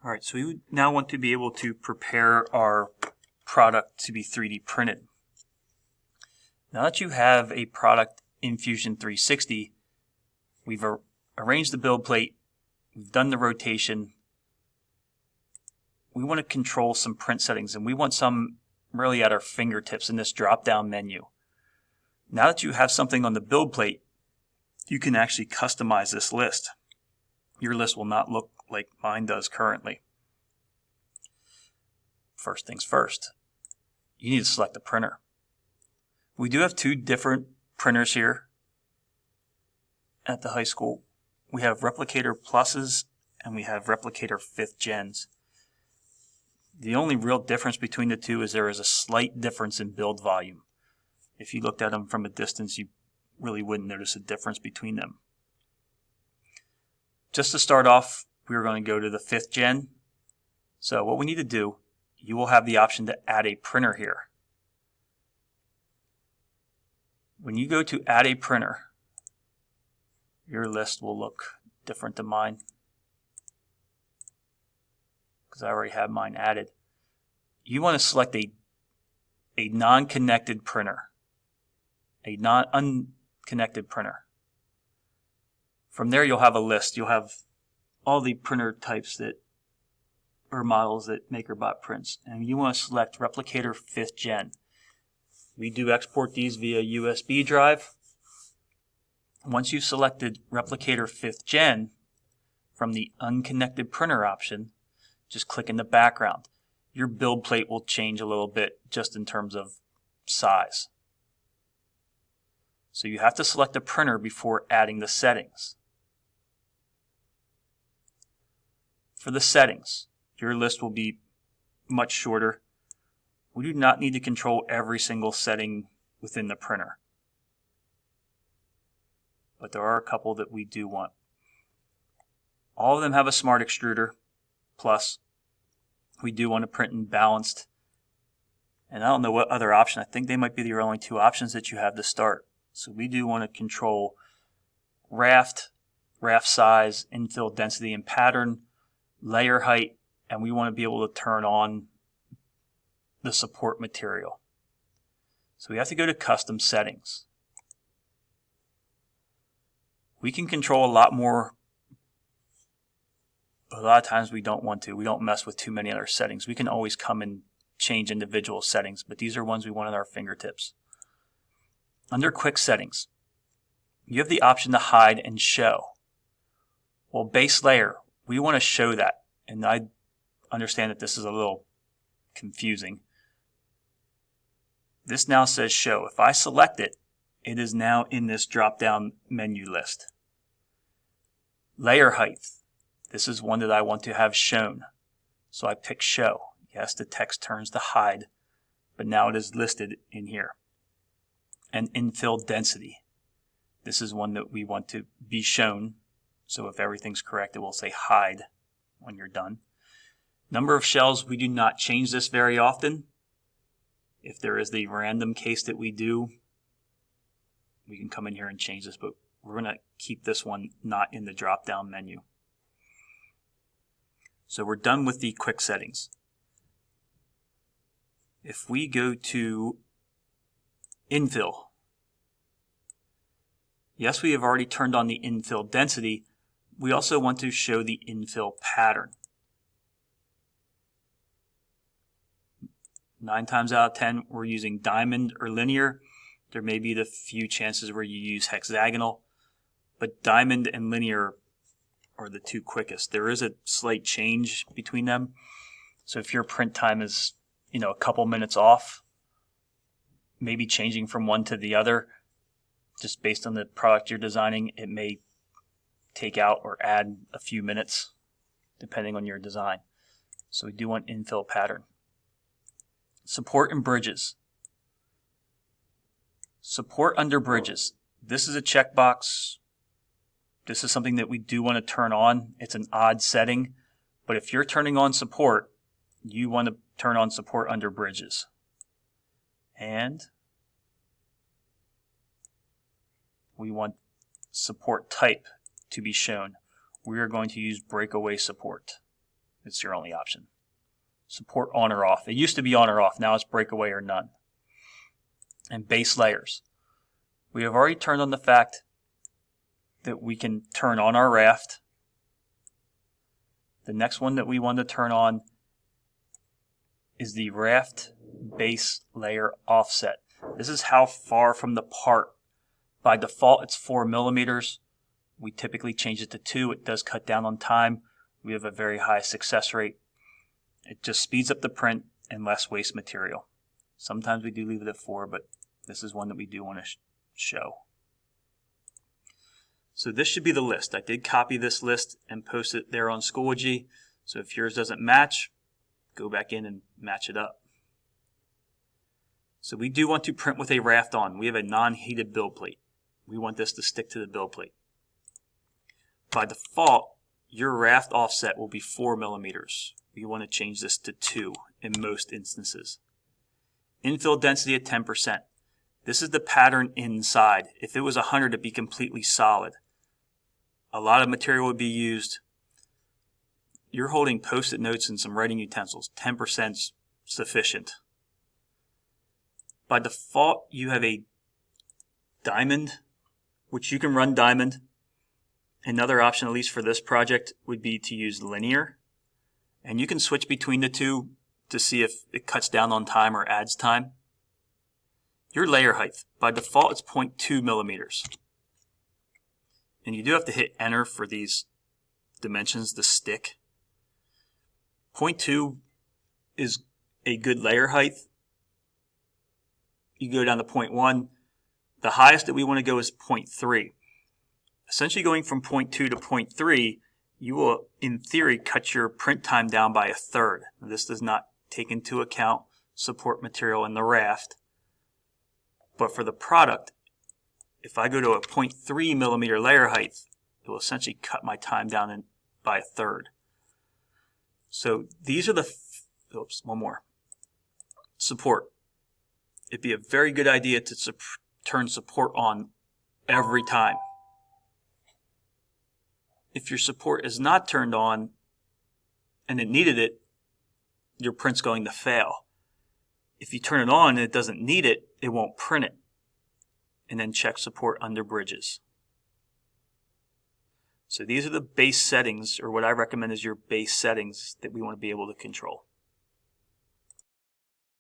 Alright, so we now want to be able to prepare our product to be 3D printed. Now that you have a product in Fusion 360, we've arranged the build plate, we've done the rotation, we want to control some print settings, and we want some really at our fingertips in this drop-down menu. Now that you have something on the build plate, you can actually customize this list. Your list will not look like mine does currently. First things first, you need to select a printer. We do have two different printers here at the high school. We have Replicator Pluses and we have Replicator 5th Gens. The only real difference between the two is there is a slight difference in build volume. If you looked at them from a distance, you really wouldn't notice a difference between them. Just to start off, we're going to go to the 5th Gen. So what we need to do, you will have the option to add a printer here. When you go to add a printer, your list will look different than mine because I already have mine added. You want to select a non-connected printer, a unconnected printer. From there you'll have a list. You'll have all the printer types that or models that Makerbot prints, and you want to select Replicator 5th Gen. We do export these via USB drive. Once you've selected Replicator 5th Gen from the unconnected printer option, just click in the background. Your build plate will change a little bit just in terms of size. So you have to select a printer before adding the settings. For the settings, your list will be much shorter. We do not need to control every single setting within the printer, but there are a couple that we do want. All of them have a Smart Extruder Plus. We do want to print in balanced, and I don't know what other option. I think they might be the only two options that you have to start. So we do want to control raft size, infill density and pattern, layer height, and we want to be able to turn on the support material. So we have to go to custom settings. We can control a lot more, but a lot of times we don't want to. We don't mess with too many other settings. We can always come and change individual settings, but these are ones we want at our fingertips. Under quick settings, you have the option to hide and show. Well, base layer, we want to show that, and I understand that this is a little confusing. This now says show. If I select it, it is now in this drop-down menu list. Layer height. This is one that I want to have shown. So I pick show. Yes, the text turns to hide, but now it is listed in here. And infill density. This is one that we want to be shown. So if everything's correct, it will say hide when you're done. Number of shells, we do not change this very often. If there is the random case that we do, we can come in here and change this, but we're going to keep this one not in the drop-down menu. So we're done with the quick settings. If we go to infill, yes, we have already turned on the infill density. We also want to show the infill pattern. 9 times out of 10, we're using diamond or linear. There may be the few chances where you use hexagonal, but diamond and linear are the two quickest. There is a slight change between them. So if your print time is, a couple minutes off, maybe changing from one to the other, just based on the product you're designing, it may take out or add a few minutes depending on your design. So we do want infill pattern. Support and bridges. Support under bridges. This is a checkbox. This is something that we do want to turn on. It's an odd setting, but if you're turning on support, you want to turn on support under bridges. And we want support type to be shown. We are going to use breakaway support. It's your only option. Support on or off. It used to be on or off. Now it's breakaway or none. And base layers. We have already turned on the fact that we can turn on our raft. The next one that we want to turn on is the raft base layer offset. This is how far from the part. By default, it's 4 millimeters. We typically change it to 2. It does cut down on time. We have a very high success rate. It just speeds up the print and less waste material. Sometimes we do leave it at 4, but this is one that we do want to show. So this should be the list. I did copy this list and post it there on Schoology. So if yours doesn't match, go back in and match it up. So we do want to print with a raft on. We have a non-heated build plate. We want this to stick to the build plate. By default, your raft offset will be 4 millimeters. We want to change this to 2 in most instances. Infill density at 10%. This is the pattern inside. If it was 100, it'd be completely solid. A lot of material would be used. You're holding post-it notes and some writing utensils. 10% is sufficient. By default, you have a diamond, which you can run diamond. Another option, at least for this project, would be to use linear. And you can switch between the two to see if it cuts down on time or adds time. Your layer height, by default, it's 0.2 millimeters. And you do have to hit enter for these dimensions to stick. 0.2 is a good layer height. You go down to 0.1. The highest that we want to go is 0.3. Essentially going from 0.2 to 0.3, you will, in theory, cut your print time down by 1/3. This does not take into account support material in the raft. But for the product, if I go to a 0.3 millimeter layer height, it will essentially cut my time down by 1/3. So these are the, one more. Support. It'd be a very good idea to turn support on every time. If your support is not turned on and it needed it, your print's going to fail. If you turn it on and it doesn't need it, it won't print it. And then check support under bridges. So these are the base settings, or what I recommend is your base settings that we want to be able to control.